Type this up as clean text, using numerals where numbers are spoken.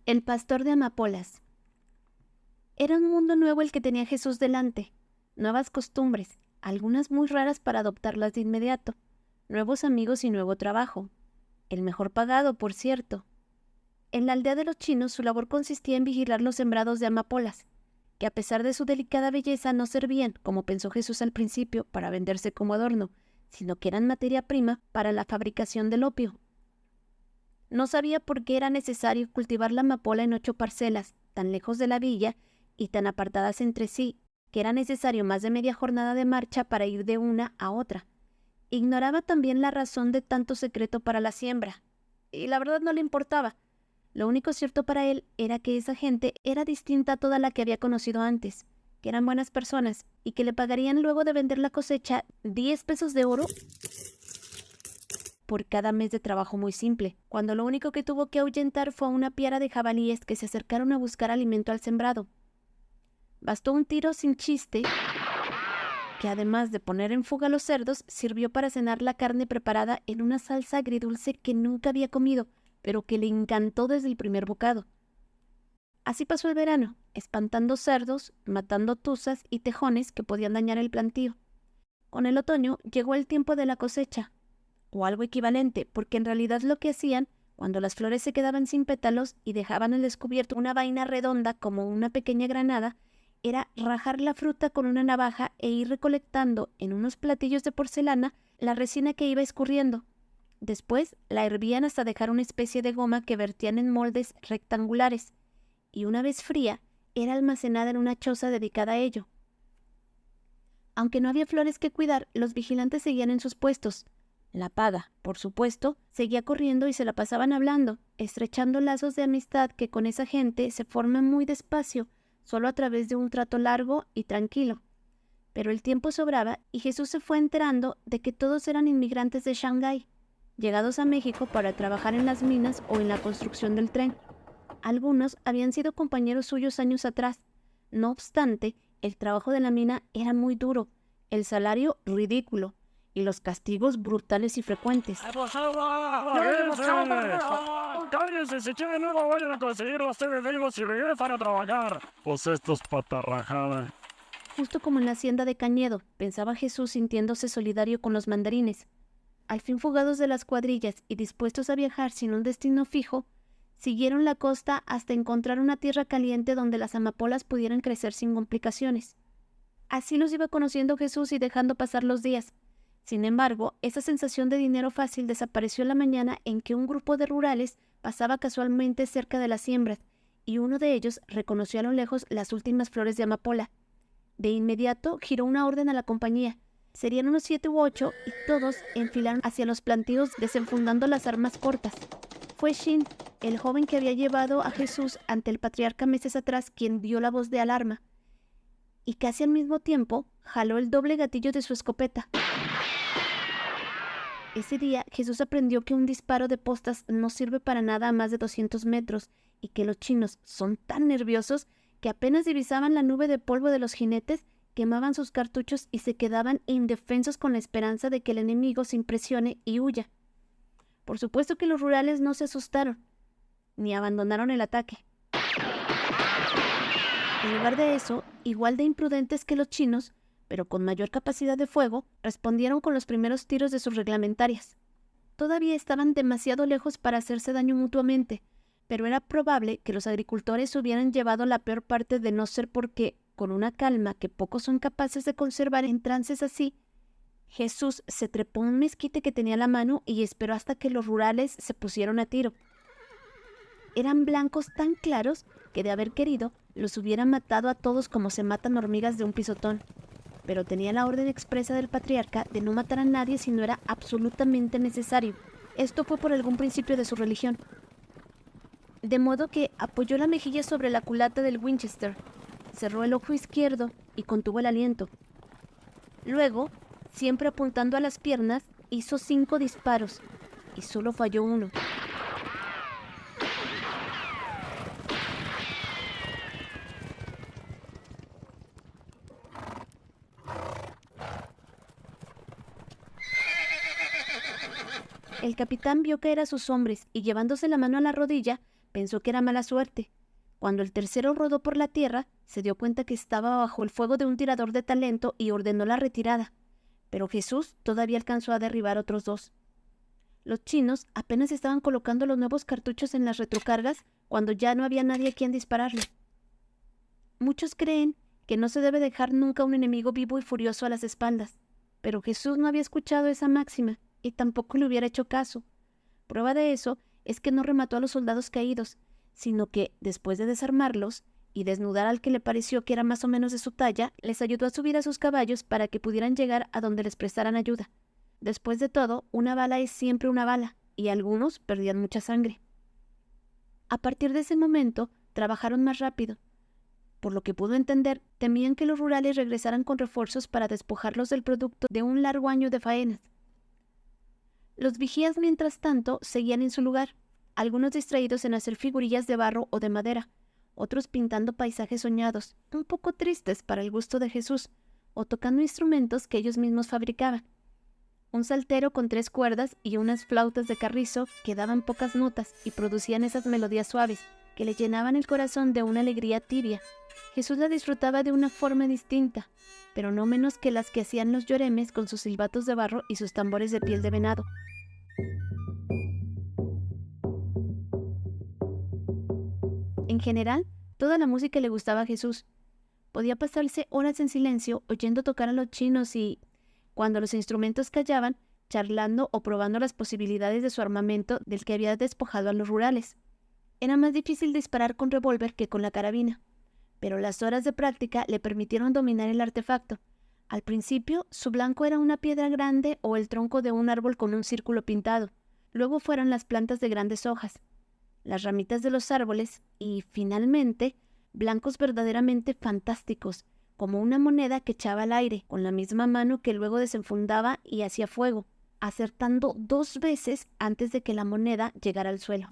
El pastor de amapolas. Era un mundo nuevo el que tenía Jesús delante. Nuevas costumbres, algunas muy raras para adoptarlas de inmediato. Nuevos amigos y nuevo trabajo. El mejor pagado, por cierto. En la aldea de los chinos su labor consistía en vigilar los sembrados de amapolas, que a pesar de su delicada belleza no servían, como pensó Jesús al principio, para venderse como adorno, sino que eran materia prima para la fabricación del opio. No sabía por qué era necesario cultivar la amapola en 8 parcelas, tan lejos de la villa y tan apartadas entre sí, que era necesario más de media jornada de marcha para ir de una a otra. Ignoraba también la razón de tanto secreto para la siembra, y la verdad no le importaba. Lo único cierto para él era que esa gente era distinta a toda la que había conocido antes, que eran buenas personas y que le pagarían luego de vender la cosecha 10 pesos de oro por cada mes de trabajo muy simple, cuando lo único que tuvo que ahuyentar fue a una piara de jabalíes que se acercaron a buscar alimento al sembrado. Bastó un tiro sin chiste, que además de poner en fuga a los cerdos, sirvió para cenar la carne preparada en una salsa agridulce que nunca había comido, pero que le encantó desde el primer bocado. Así pasó el verano, espantando cerdos, matando tuzas y tejones que podían dañar el plantío. Con el otoño llegó el tiempo de la cosecha, o algo equivalente, porque en realidad lo que hacían, cuando las flores se quedaban sin pétalos y dejaban al descubierto una vaina redonda como una pequeña granada, era rajar la fruta con una navaja e ir recolectando en unos platillos de porcelana la resina que iba escurriendo. Después la hervían hasta dejar una especie de goma que vertían en moldes rectangulares, y una vez fría, era almacenada en una choza dedicada a ello. Aunque no había flores que cuidar, los vigilantes seguían en sus puestos. La paga, por supuesto, seguía corriendo y se la pasaban hablando, estrechando lazos de amistad que con esa gente se forman muy despacio, solo a través de un trato largo y tranquilo. Pero el tiempo sobraba y Jesús se fue enterando de que todos eran inmigrantes de Shanghái, llegados a México para trabajar en las minas o en la construcción del tren. Algunos habían sido compañeros suyos años atrás. No obstante, el trabajo de la mina era muy duro, el salario ridículo y los castigos brutales y frecuentes. ¡Cállense! Si quieren luego vayan a conseguir los vivos y regresan a trabajar. Pues esto es patarrajada. Justo como en la hacienda de Cañedo, pensaba Jesús sintiéndose solidario con los mandarines. Al fin fugados de las cuadrillas y dispuestos a viajar sin un destino fijo, siguieron la costa hasta encontrar una tierra caliente donde las amapolas pudieran crecer sin complicaciones. Así los iba conociendo Jesús y dejando pasar los días. Sin embargo, esa sensación de dinero fácil desapareció la mañana en que un grupo de rurales pasaba casualmente cerca de las siembras, y uno de ellos reconoció a lo lejos las últimas flores de amapola. De inmediato giró una orden a la compañía. Serían unos 7 u 8 y todos enfilaron hacia los plantíos desenfundando las armas cortas. Fue Shin, el joven que había llevado a Jesús ante el patriarca meses atrás, quien dio la voz de alarma. Y casi al mismo tiempo jaló el doble gatillo de su escopeta. Ese día Jesús aprendió que un disparo de postas no sirve para nada a más de 200 metros y que los chinos son tan nerviosos que apenas divisaban la nube de polvo de los jinetes, quemaban sus cartuchos y se quedaban indefensos con la esperanza de que el enemigo se impresione y huya. Por supuesto que los rurales no se asustaron, ni abandonaron el ataque. En lugar de eso, igual de imprudentes que los chinos, pero con mayor capacidad de fuego, respondieron con los primeros tiros de sus reglamentarias. Todavía estaban demasiado lejos para hacerse daño mutuamente, pero era probable que los agricultores hubieran llevado la peor parte de no ser porque, con una calma que pocos son capaces de conservar en trances así, Jesús se trepó un mezquite que tenía a la mano y esperó hasta que los rurales se pusieron a tiro. Eran blancos tan claros que, de haber querido, los hubieran matado a todos como se matan hormigas de un pisotón. Pero tenía la orden expresa del patriarca de no matar a nadie si no era absolutamente necesario. Esto fue por algún principio de su religión. De modo que apoyó la mejilla sobre la culata del Winchester, cerró el ojo izquierdo y contuvo el aliento. Luego, siempre apuntando a las piernas, hizo 5 disparos y solo falló uno. El capitán vio caer a sus hombres y, llevándose la mano a la rodilla, Pensó que era mala suerte. Cuando el tercero rodó por la tierra, se dio cuenta que estaba bajo el fuego de un tirador de talento y ordenó la retirada. Pero Jesús todavía alcanzó a derribar otros 2. Los chinos apenas estaban colocando los nuevos cartuchos en las retrocargas cuando ya no había nadie a quien dispararle. Muchos creen que no se debe dejar nunca un enemigo vivo y furioso a las espaldas, pero Jesús no había escuchado esa máxima y tampoco le hubiera hecho caso. Prueba de eso es que no remató a los soldados caídos, sino que, después de desarmarlos y desnudar al que le pareció que era más o menos de su talla, les ayudó a subir a sus caballos para que pudieran llegar a donde les prestaran ayuda. Después de todo, una bala es siempre una bala, y algunos perdían mucha sangre. A partir de ese momento, trabajaron más rápido. Por lo que pudo entender, temían que los rurales regresaran con refuerzos para despojarlos del producto de un largo año de faenas. Los vigías, mientras tanto, seguían en su lugar, algunos distraídos en hacer figurillas de barro o de madera, otros pintando paisajes soñados, un poco tristes para el gusto de Jesús, o tocando instrumentos que ellos mismos fabricaban. Un saltero con 3 cuerdas y unas flautas de carrizo que daban pocas notas y producían esas melodías suaves que le llenaban el corazón de una alegría tibia. Jesús la disfrutaba de una forma distinta, pero no menos que las que hacían los lloremes con sus silbatos de barro y sus tambores de piel de venado. En general, toda la música le gustaba a Jesús. Podía pasarse horas en silencio oyendo tocar a los chinos y, cuando los instrumentos callaban, charlando o probando las posibilidades de su armamento del que había despojado a los rurales. Era más difícil disparar con revólver que con la carabina, pero las horas de práctica le permitieron dominar el artefacto. Al principio, su blanco era una piedra grande o el tronco de un árbol con un círculo pintado. Luego fueron las plantas de grandes hojas, las ramitas de los árboles y, finalmente, blancos verdaderamente fantásticos, como una moneda que echaba al aire, con la misma mano que luego desenfundaba y hacía fuego, acertando 2 veces antes de que la moneda llegara al suelo.